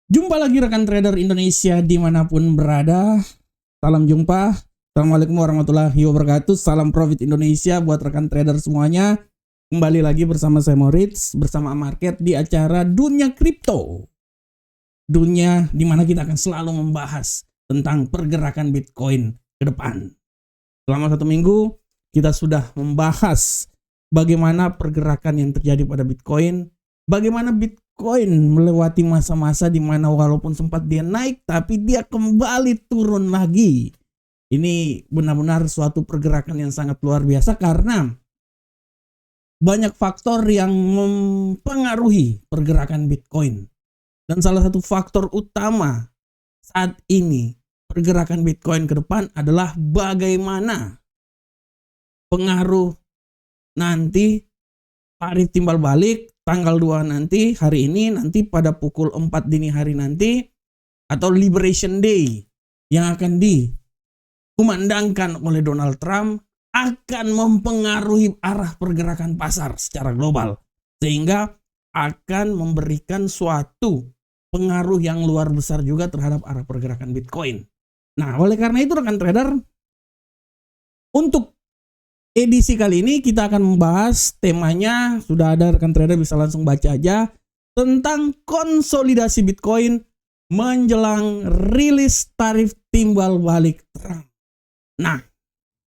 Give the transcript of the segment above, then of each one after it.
Jumpa lagi rekan trader Indonesia dimanapun berada. Salam jumpa. Assalamualaikum warahmatullahi wabarakatuh. Salam profit Indonesia buat rekan trader semuanya. Kembali lagi bersama saya Moritz, bersama Market di acara Dunia Kripto. Dunia dimana kita akan selalu membahas tentang pergerakan Bitcoin ke depan. Selama 1 minggu kita sudah membahas bagaimana pergerakan yang terjadi pada Bitcoin. Bagaimana Bitcoin melewati masa-masa di mana walaupun sempat dia naik tapi dia kembali turun lagi. Ini benar-benar suatu pergerakan yang sangat luar biasa karena banyak faktor yang mempengaruhi pergerakan Bitcoin. Dan salah satu faktor utama saat ini pergerakan Bitcoin ke depan adalah bagaimana pengaruh nanti tarif timbal balik tanggal 2 nanti, hari ini, nanti pada pukul 4 dini hari nanti, atau Liberation Day yang akan dikumandangkan oleh Donald Trump akan mempengaruhi arah pergerakan pasar secara global. Sehingga akan memberikan suatu pengaruh yang luar besar juga terhadap arah pergerakan Bitcoin. Nah, oleh karena itu rekan trader, untuk edisi kali ini kita akan membahas temanya, sudah ada rekan trader bisa langsung baca aja, tentang konsolidasi Bitcoin menjelang rilis tarif timbal balik Trump. Nah,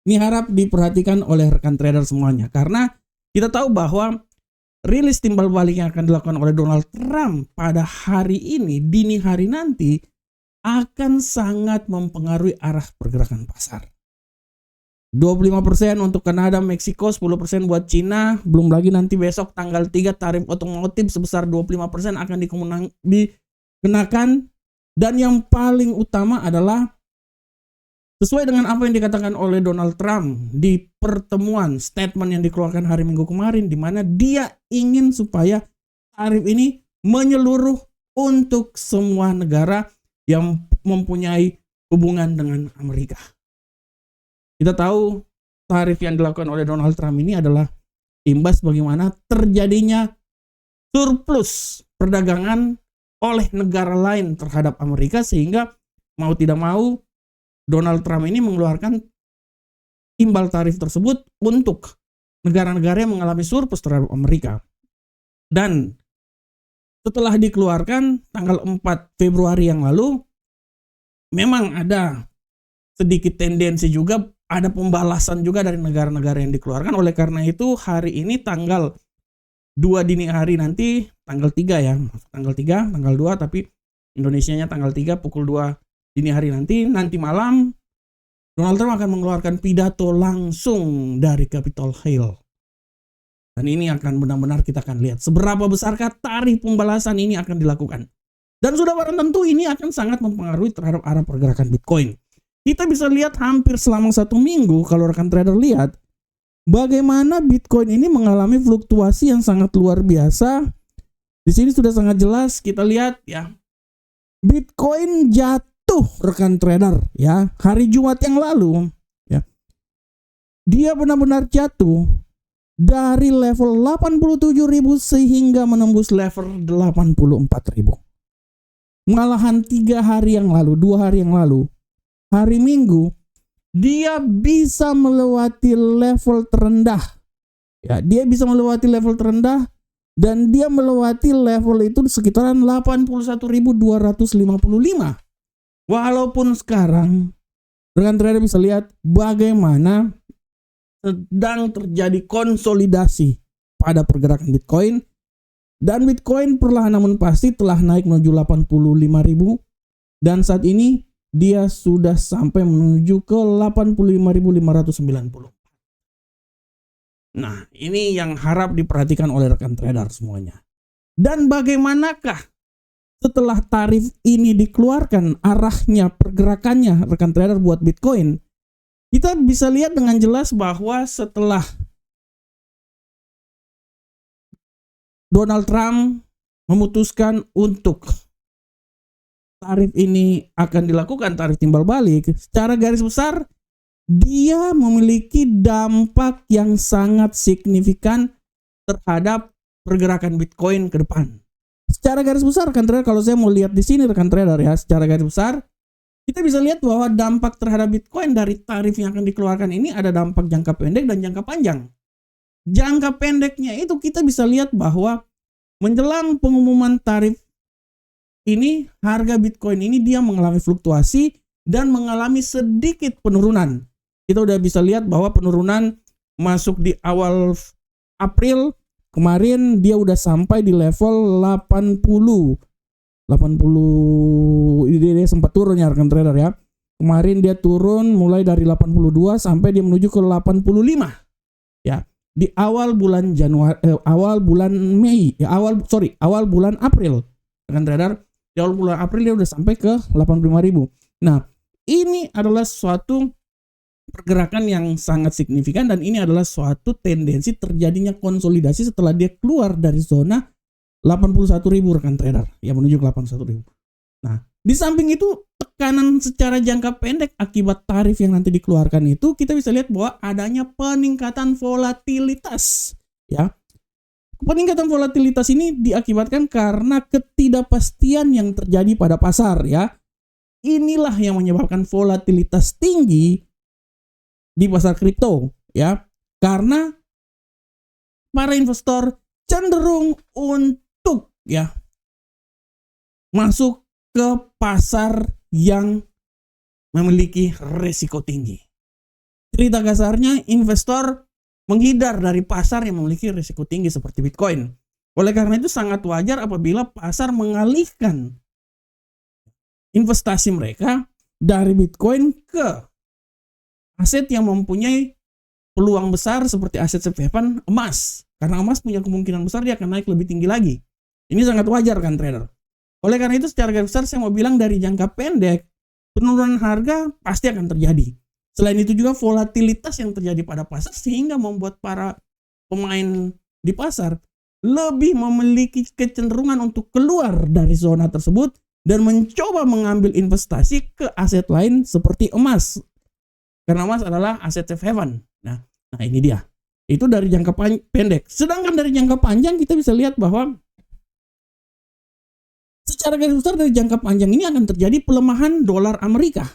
ini harap diperhatikan oleh rekan trader semuanya karena kita tahu bahwa rilis timbal balik yang akan dilakukan oleh Donald Trump pada hari ini, dini hari nanti, akan sangat mempengaruhi arah pergerakan pasar. 25% untuk Kanada, Meksiko, 10% buat Cina, belum lagi nanti besok tanggal 3 tarif otomotif sebesar 25% akan dikenakan, dan yang paling utama adalah sesuai dengan apa yang dikatakan oleh Donald Trump di pertemuan statement yang dikeluarkan hari Minggu kemarin, di mana dia ingin supaya tarif ini menyeluruh untuk semua negara yang mempunyai hubungan dengan Amerika. Kita tahu tarif yang dilakukan oleh Donald Trump ini adalah imbas bagaimana terjadinya surplus perdagangan oleh negara lain terhadap Amerika, sehingga mau tidak mau Donald Trump ini mengeluarkan imbal tarif tersebut untuk negara-negara yang mengalami surplus terhadap Amerika. Dan setelah dikeluarkan tanggal 4 Februari yang lalu, memang ada sedikit tendensi juga, ada pembalasan juga dari negara-negara yang dikeluarkan. Oleh karena itu hari ini tanggal 2 dini hari nanti, tanggal 3 ya, tanggal 3, tanggal 2 tapi Indonesianya tanggal 3 pukul 2 dini hari nanti malam, Donald Trump akan mengeluarkan pidato langsung dari Capitol Hill. Dan ini akan benar-benar kita akan lihat seberapa besarkah tarif pembalasan ini akan dilakukan. Dan sudah barang tentu ini akan sangat mempengaruhi terhadap arah pergerakan Bitcoin. Kita bisa lihat hampir selama 1 minggu kalau rekan trader lihat bagaimana Bitcoin ini mengalami fluktuasi yang sangat luar biasa. Di sini sudah sangat jelas kita lihat ya. Bitcoin jatuh rekan trader ya hari Jumat yang lalu ya. Dia benar-benar jatuh dari level 87.000 sehingga menembus level 84.000. Malahan 3 hari yang lalu, 2 hari yang lalu, hari Minggu, dia bisa melewati level terendah. Ya, dia bisa melewati level terendah dan dia melewati level itu sekitaran 81.255. Walaupun sekarang rekan trader bisa lihat bagaimana sedang terjadi konsolidasi pada pergerakan Bitcoin, dan Bitcoin perlahan namun pasti telah naik menuju 85.000 dan saat ini dia sudah sampai menuju ke 85.590. Nah, ini yang harap diperhatikan oleh rekan trader semuanya. Dan bagaimanakah setelah tarif ini dikeluarkan arahnya pergerakannya rekan trader buat Bitcoin? Kita bisa lihat dengan jelas bahwa setelah Donald Trump memutuskan untuk tarif ini akan dilakukan, tarif timbal balik, secara garis besar dia memiliki dampak yang sangat signifikan terhadap pergerakan Bitcoin ke depan. Secara garis besar rekan trader, kalau saya mau lihat di sini rekan trader ya, secara garis besar kita bisa lihat bahwa dampak terhadap Bitcoin dari tarif yang akan dikeluarkan ini ada dampak jangka pendek dan jangka panjang. Jangka pendeknya itu kita bisa lihat bahwa menjelang pengumuman tarif ini, harga Bitcoin ini dia mengalami fluktuasi dan mengalami sedikit penurunan. Kita udah bisa lihat bahwa penurunan masuk di awal April kemarin dia udah sampai di level 80 dia sempat turun ya rekan trader ya. Kemarin dia turun mulai dari 82 sampai dia menuju ke 85 ya. Di awal bulan awal bulan April rekan trader. Di awal bulan April dia udah sampai ke 85.000. Nah, ini adalah suatu pergerakan yang sangat signifikan dan ini adalah suatu tendensi terjadinya konsolidasi setelah dia keluar dari zona 81.000 rekan trader ya, menuju ke 81.000. Nah, di samping itu tekanan secara jangka pendek akibat tarif yang nanti dikeluarkan itu kita bisa lihat bahwa adanya peningkatan volatilitas ya. Peningkatan volatilitas ini diakibatkan karena ketidakpastian yang terjadi pada pasar ya. Inilah yang menyebabkan volatilitas tinggi di pasar kripto ya. Karena para investor cenderung untuk ya masuk ke pasar yang memiliki risiko tinggi. Cerita kasarnya, investor menghindar dari pasar yang memiliki risiko tinggi seperti Bitcoin. Oleh karena itu sangat wajar apabila pasar mengalihkan investasi mereka dari Bitcoin ke aset yang mempunyai peluang besar seperti aset safe haven, emas. Karena emas punya kemungkinan besar dia akan naik lebih tinggi lagi. Ini sangat wajar kan trader. Oleh karena itu secara garis besar saya mau bilang dari jangka pendek penurunan harga pasti akan terjadi. Selain itu juga volatilitas yang terjadi pada pasar sehingga membuat para pemain di pasar lebih memiliki kecenderungan untuk keluar dari zona tersebut dan mencoba mengambil investasi ke aset lain seperti emas. Karena emas adalah aset safe haven. Nah ini dia. Itu dari jangka pendek. Sedangkan dari jangka panjang kita bisa lihat bahwa secara garis besar dari jangka panjang ini akan terjadi pelemahan dolar Amerika.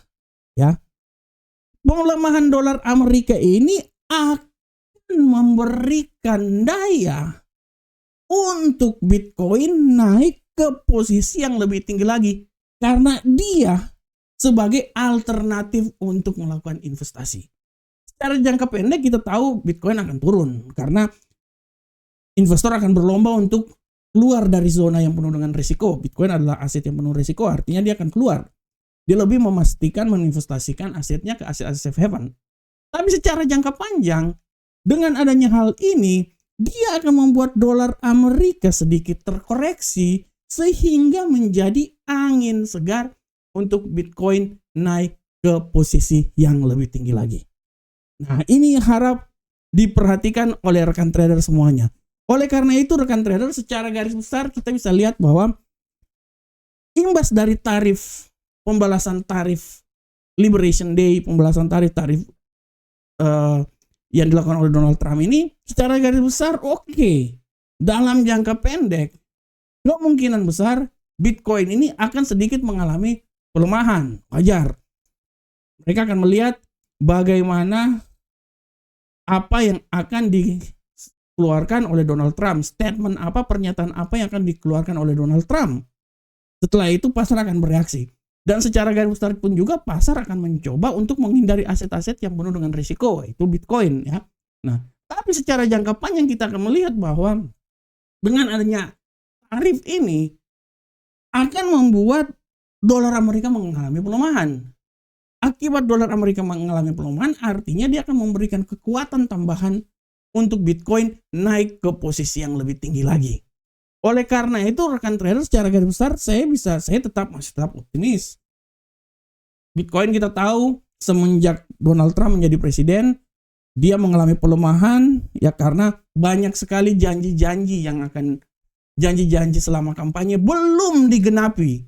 Ya. Pelemahan dolar Amerika ini akan memberikan daya untuk Bitcoin naik ke posisi yang lebih tinggi lagi. Karena dia sebagai alternatif untuk melakukan investasi. Secara jangka pendek kita tahu Bitcoin akan turun karena investor akan berlomba untuk keluar dari zona yang penuh dengan risiko. Bitcoin adalah aset yang penuh risiko, artinya dia akan keluar. Dia lebih memastikan menginvestasikan asetnya ke aset-aset safe haven. Tapi secara jangka panjang, dengan adanya hal ini, dia akan membuat dolar Amerika sedikit terkoreksi sehingga menjadi angin segar untuk Bitcoin naik ke posisi yang lebih tinggi lagi. Nah, ini harap diperhatikan oleh rekan trader semuanya. Oleh karena itu rekan trader secara garis besar kita bisa lihat bahwa imbas dari pembalasan tarif Liberation Day, pembalasan tarif yang dilakukan oleh Donald Trump ini secara garis besar oke. Dalam jangka pendek kemungkinan besar Bitcoin ini akan sedikit mengalami pelemahan, wajar. Mereka akan melihat bagaimana apa yang akan dikeluarkan oleh Donald Trump, statement apa, pernyataan apa yang akan dikeluarkan oleh Donald Trump. Setelah itu pasar akan bereaksi. Dan secara garis besar pun juga pasar akan mencoba untuk menghindari aset-aset yang penuh dengan risiko, yaitu Bitcoin ya. Nah, tapi secara jangka panjang kita akan melihat bahwa dengan adanya tarif ini akan membuat dolar Amerika mengalami pelemahan. Akibat dolar Amerika mengalami pelemahan, artinya dia akan memberikan kekuatan tambahan untuk Bitcoin naik ke posisi yang lebih tinggi lagi. Oleh karena itu rekan trader secara garis besar saya masih tetap optimis. Bitcoin kita tahu semenjak Donald Trump menjadi presiden, dia mengalami pelemahan ya karena banyak sekali janji-janji selama kampanye belum digenapi.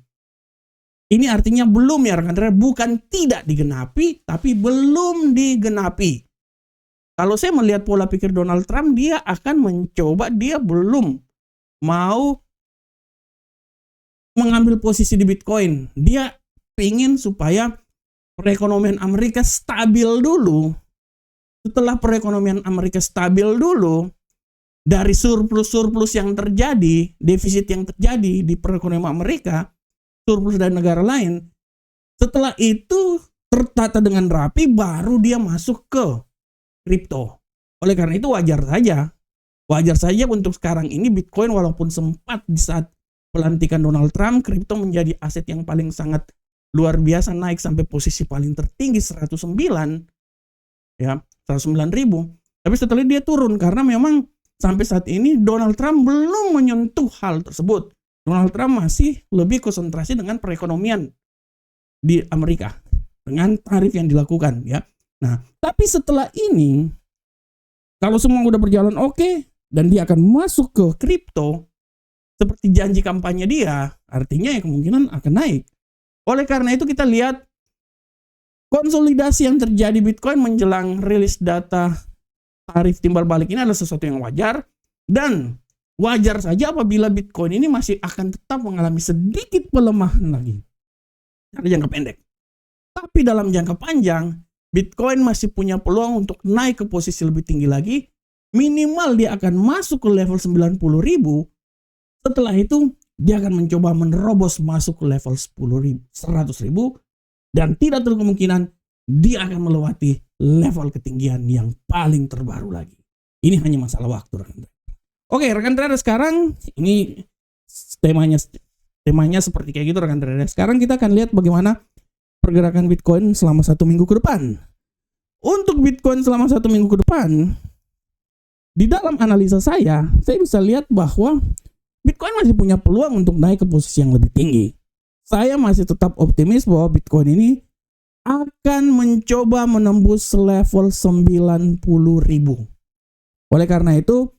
Ini artinya belum ya rekan trader, bukan tidak digenapi, tapi belum digenapi. Kalau saya melihat pola pikir Donald Trump, dia akan mencoba, dia belum mau mengambil posisi di Bitcoin. Dia ingin supaya perekonomian Amerika stabil dulu. Setelah perekonomian Amerika stabil dulu, dari surplus-surplus yang terjadi, defisit yang terjadi di perekonomian Amerika, surplus dari negara lain, setelah itu tertata dengan rapi, baru dia masuk ke kripto. Oleh karena itu wajar saja untuk sekarang ini Bitcoin walaupun sempat di saat pelantikan Donald Trump, kripto menjadi aset yang paling sangat luar biasa, naik sampai posisi paling tertinggi 109 ya, 109.000. Tapi setelah dia turun karena memang sampai saat ini Donald Trump belum menyentuh hal tersebut. Donald Trump masih lebih konsentrasi dengan perekonomian di Amerika dengan tarif yang dilakukan ya. Nah, tapi setelah ini kalau semua udah berjalan oke dan dia akan masuk ke kripto seperti janji kampanye dia, artinya ya kemungkinan akan naik. Oleh karena itu kita lihat konsolidasi yang terjadi Bitcoin menjelang rilis data tarif timbal balik ini adalah sesuatu yang wajar, dan wajar saja apabila Bitcoin ini masih akan tetap mengalami sedikit pelemahan lagi pada jangka pendek. Tapi dalam jangka panjang, Bitcoin masih punya peluang untuk naik ke posisi lebih tinggi lagi. Minimal dia akan masuk ke level 90.000. Setelah itu dia akan mencoba menerobos masuk ke level 100.000, dan tidak terlalu kemungkinan dia akan melewati level ketinggian yang paling terbaru lagi. Ini hanya masalah waktu, rekan. Oke, rekan trader, sekarang ini temanya seperti kayak gitu, rekan trader. Sekarang kita akan lihat bagaimana pergerakan Bitcoin selama 1 minggu ke depan. Untuk Bitcoin selama 1 minggu ke depan, di dalam analisa saya bisa lihat bahwa Bitcoin masih punya peluang untuk naik ke posisi yang lebih tinggi. Saya masih tetap optimis bahwa Bitcoin ini akan mencoba menembus level 90.000. Oleh karena itu,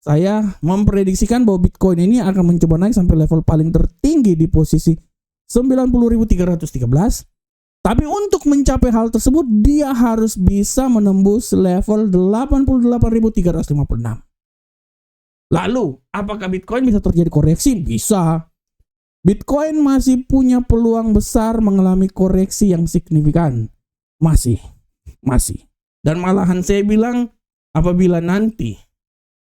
saya memprediksikan bahwa Bitcoin ini akan mencoba naik sampai level paling tertinggi di posisi 90.313. Tapi untuk mencapai hal tersebut, dia harus bisa menembus level 88.356. Lalu, apakah Bitcoin bisa terjadi koreksi? Bisa. Bitcoin masih punya peluang besar mengalami koreksi yang signifikan. Masih. Dan malahan saya bilang, apabila nanti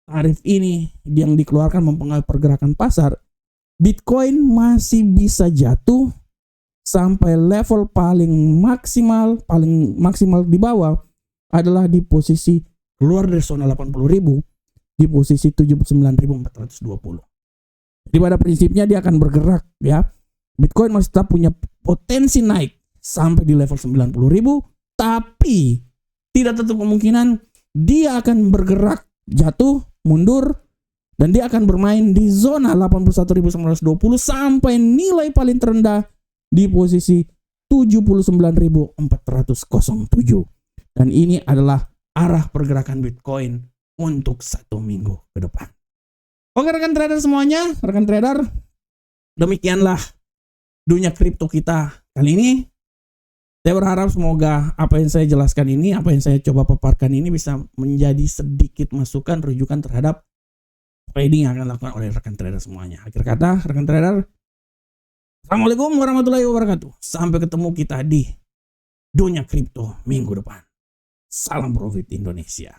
tarif ini yang dikeluarkan mempengaruhi pergerakan pasar, Bitcoin masih bisa jatuh sampai level paling maksimal di bawah adalah di posisi keluar dari zona 80.000 di posisi 79.420. Jadi pada prinsipnya dia akan bergerak ya. Bitcoin masih tetap punya potensi naik sampai di level 90.000, tapi tidak tertutup kemungkinan dia akan bergerak jatuh, mundur, dan dia akan bermain di zona 81.920 sampai nilai paling terendah di posisi 79.407. Dan ini adalah arah pergerakan Bitcoin untuk 1 minggu ke depan. Oke rekan trader semuanya, rekan trader, demikianlah dunia kripto kita kali ini. Saya berharap semoga apa yang saya jelaskan ini, apa yang saya coba paparkan ini bisa menjadi sedikit masukan, rujukan terhadap trading yang akan dilakukan oleh rekan trader semuanya. Akhir kata, rekan trader, Assalamualaikum warahmatullahi wabarakatuh. Sampai ketemu kita di dunia kripto minggu depan. Salam profit Indonesia.